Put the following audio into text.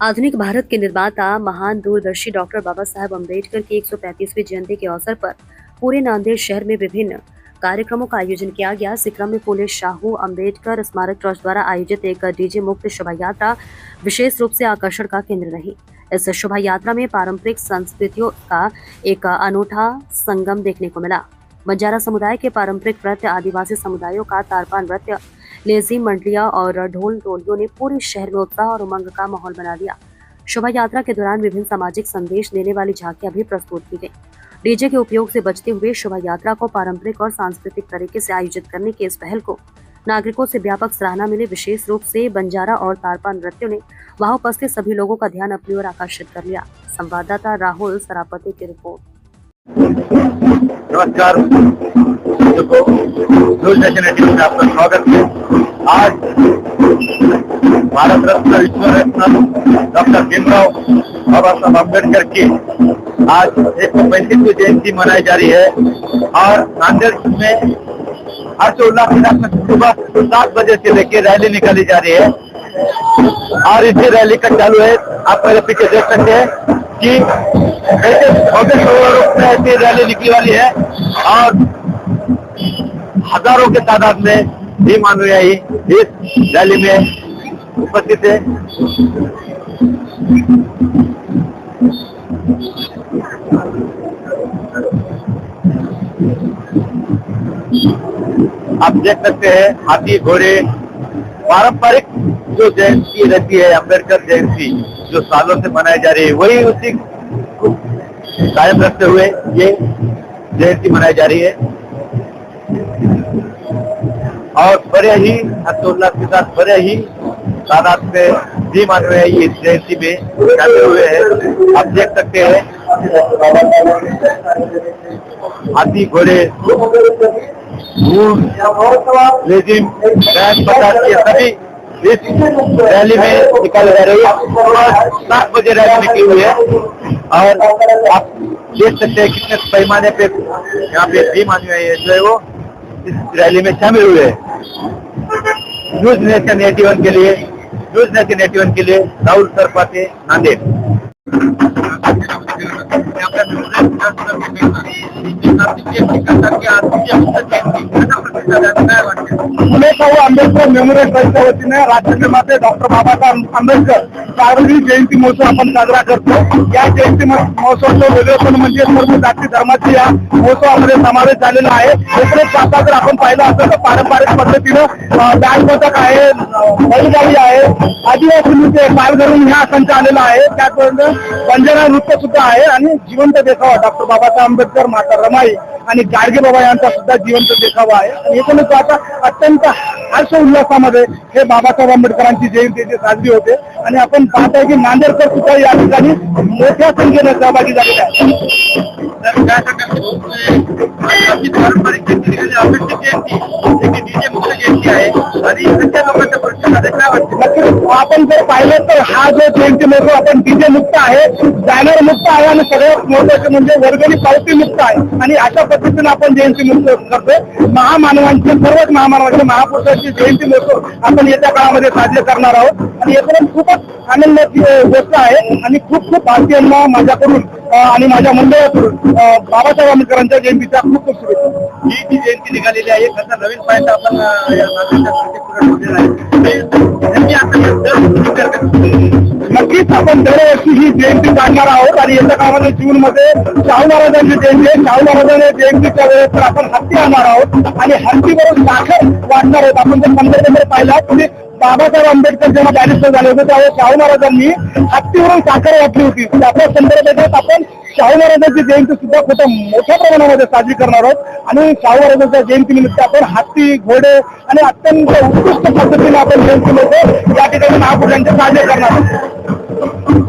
आधुनिक भारत के निर्माता महान दूरदर्शी डॉक्टर बाबा साहेब अम्बेडकर की 135वीं जयंती के अवसर पर पूरे नांदेड़ शहर में विभिन्न कार्यक्रमों का आयोजन किया गया। इस क्रम में फूले शाहू अम्बेडकर स्मारक ट्रस्ट द्वारा आयोजित एक डीजे मुक्त शोभा यात्रा विशेष रूप से आकर्षण का केंद्र रही। इस शोभा यात्रा में पारंपरिक संस्कृतियों का एक अनूठा संगम देखने को मिला। बंजारा समुदाय के पारंपरिक नृत्य, आदिवासी समुदायों का तारपा नृत्य, लेजीम मंडलियां और ढोल टोलियों ने पूरे शहर में उत्साह और उमंग का माहौल बना दिया। शोभा यात्रा के दौरान विभिन्न सामाजिक संदेश देने वाली झांकियां भी प्रस्तुत की गई। डीजे के उपयोग से बचते हुए शोभा यात्रा को पारंपरिक और सांस्कृतिक तरीके से आयोजित करने की इस पहल को नागरिकों से व्यापक सराहना मिली। विशेष रूप से बंजारा और तारपा नृत्यों ने वहां उपस्थित सभी लोगों का ध्यान अपनी ओर आकर्षित कर लिया। संवाददाता राहुल सरापति की रिपोर्ट। नमस्कार, न्यूज नेशन 18 में आपका स्वागत है। आज भारत रत्न विश्व रत्न डॉक्टर भीमराव बाबा साहब अम्बेडकर की आज 135वीं जयंती मनाई जा रही है और नांदेड़ में हर्षोल्लास के साथ सुबह 7 बजे से लेकर रैली निकाली जा रही है और इसी रैली का चालू है। आप मेरे पीछे देख सकते हैं कि ऐसी रैली निकली वाली है और हजारों के तादाद में भीम अनुयायी इस रैली में उपस्थित है। आप देख सकते हैं हाथी घोड़े, पारंपरिक जो जयंती रहती है अम्बेडकर जयंती जो सालों से मनाई जा रही है, वही उसी को कायम रखते हुए ये जयंती मनाई जा रही है और बड़े ही हर्षोल्लास के साथ बड़े ही तादाद में भीम अनुयायी इस जयंती में शामिल हुए हैं। आप देख सकते हैं हाथी घोड़े, लेजिम बैंड प्रकार के सभी इस रैली में निकाले जा रही है। 7 बजे रैली निकली हुई है और आप देख सकते हैं कितने पैमाने पे यहाँ पे भीम अनुयायी जो है वो इस रैली में शामिल हुए हैं। न्यूज नेशन 81 के लिए राहुल सरपाते, नांदेड़। फुले शाहू आंबेडकर मेमोरियल ट्रस्टच्या वतीने राष्ट्रपिता डॉक्टर बाबासाहेब आंबेडकर सार्वजनिक जयंती महोत्सव आपण साजरा करतो। या जयंती महोत्सवाचं वेगळेपण म्हणजे सर्व जाती धर्माची या महोत्सवामध्ये समावेश झालेला आहे। एकूणच पाहता जर आपण पाहिलं असेल तर पारंपरिक पद्धतीनं बँड पथक आहे, बैलगाडी आहे, आदिवासी नृत्य पाल धरून हा संच आलेला आहे। त्याचबरोबर बंजारा नृत्य सुद्धा आहे आणि जिवंत देखावा डॉक्टर बाबासाहेब आंबेडकर, माता रमाई आणि गाडगे बाबा यांचा सुद्धा जिवंत देखावा आहे। आणि एकूणच आता अत्यंत हर्ष उल्हासामध्ये हे बाबासाहेब आंबेडकरांची जयंती साजरी होते आणि आपण पाहताय की नांदेडकर सुद्धा या ठिकाणी मोठ्या संख्येने सहभागी झालेले आहेत। आपण जर पाहिलं तर हा जो जयंती महोत्सव आपण डीजे मुक्त आहे, बॅनर मुक्त आहे आणि सगळ्यात महत्वाचे म्हणजे वर्गणी पावती मुक्त आहे आणि अशा पद्धतीने आपण जयंती मुक्त करतोय। महामानवांचे सर्वच महामानवांचे महापुरुषांची जयंती महोत्सव आपण येत्या काळामध्ये साजरे करणार आहोत आणि एकूणच खूपच आनंदाची गोष्ट आहे आणि खूप खूप भारतीयांना माझ्याकडून आणि माझ्या मंडळाकडून बाबासाहेब आंबेडकरांच्या जयंतीच्या खूप खूप शुभेच्छा। ही जी जयंती निघालेली आहे त्याचा नवीन पायथा आपण नक्कीच आपण दरवर्षी ही जयंती काढणार आहोत आणि येत्या काळामध्ये जूनमध्ये शाहू महाराजांची जयंती आहे। शाहू महाराजांच्या जयंतीच्या वेळेस तर आपण हत्ती आणणार आहोत आणि हत्तीवरून साखर वाटणार आहोत। आपण जर 15 नंबर पाहिला तुम्ही बाबासाहेब आंबेडकर जेव्हा बॅरिस्टर झाले होते त्यावेळेस शाहू महाराजांनी हत्तीवरून साखर वाटली होती। आपल्या संदर्भात आपण शाहू महाराजांची जयंती सुद्धा खूप मोठ्या प्रमाणामध्ये साजरी करणार आहोत आणि शाहू महाराजांच्या जयंतीनिमित्त आपण हत्ती, घोडे आणि अत्यंत उत्कृष्ट पद्धतीने आपण जयंतीमध्ये या ठिकाणी महापुरुषांचे साजरे करणार आहोत।